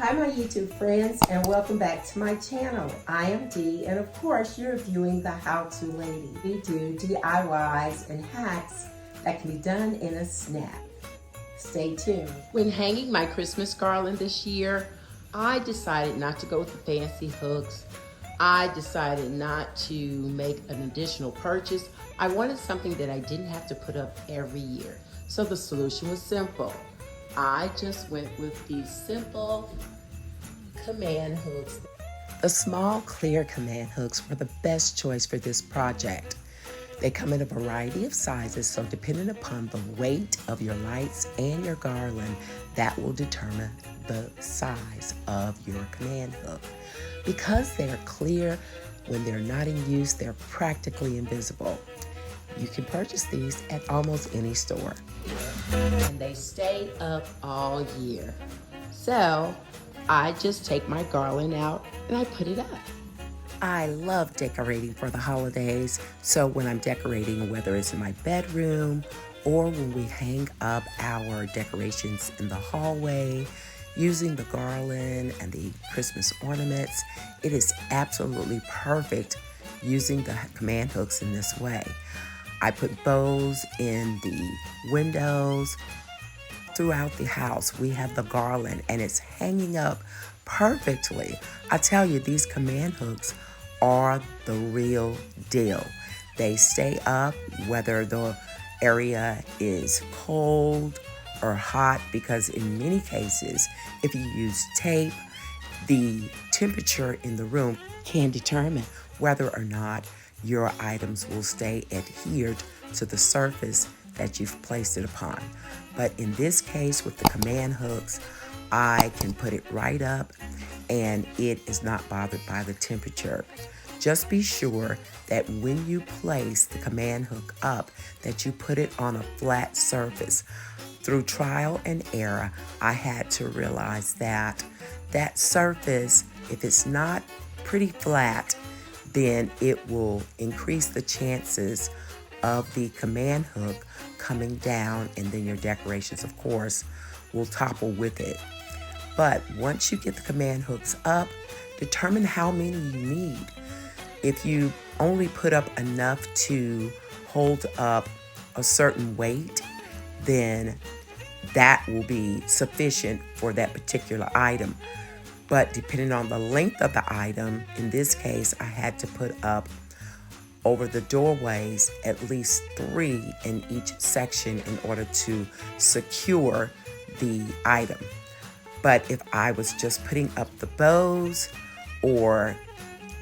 Hi my YouTube friends, and welcome back to my channel. I am Dee, and of course you're viewing the How To Lady. We do DIYs and hacks that can be done in a snap. Stay tuned. When hanging my Christmas garland this year, I decided not to go with the fancy hooks. I decided not to make an additional purchase. I wanted something that I didn't have to put up every year. So the solution was simple. I just went with these simple command hooks. The small clear command hooks were the best choice for this project. They come in a variety of sizes, so depending upon the weight of your lights and your garland, that will determine the size of your command hook. Because they're clear, when they're not in use, they're practically invisible. You can purchase these at almost any store. And they stay up all year. So I just take my garland out and I put it up. I love decorating for the holidays. So when I'm decorating, whether it's in my bedroom or when we hang up our decorations in the hallway, using the garland and the Christmas ornaments, it is absolutely perfect using the command hooks in this way. I put bows in the windows. Throughout the house, we have the garland and it's hanging up perfectly. I tell you, these command hooks are the real deal. They stay up whether the area is cold or hot, because in many cases, if you use tape, the temperature in the room can determine whether or not your items will stay adhered to the surface that you've placed it upon. But in this case, with the command hooks, I can put it right up and it is not bothered by the temperature. Just be sure that when you place the command hook up, that you put it on a flat surface. Through trial and error, I had to realize that that surface, if it's not pretty flat, then it will increase the chances of the command hook coming down, and then your decorations, of course, will topple with it. But once you get the command hooks up, determine how many you need. If you only put up enough to hold up a certain weight, then that will be sufficient for that particular item. But depending on the length of the item, in this case, I had to put up over the doorways at least 3 in each section in order to secure the item. But if I was just putting up the bows or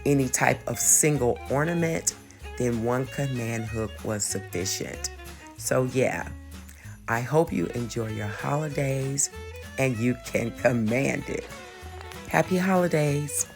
any type of single ornament, then 1 command hook was sufficient. So yeah, I hope you enjoy your holidays and you can command it. Happy holidays.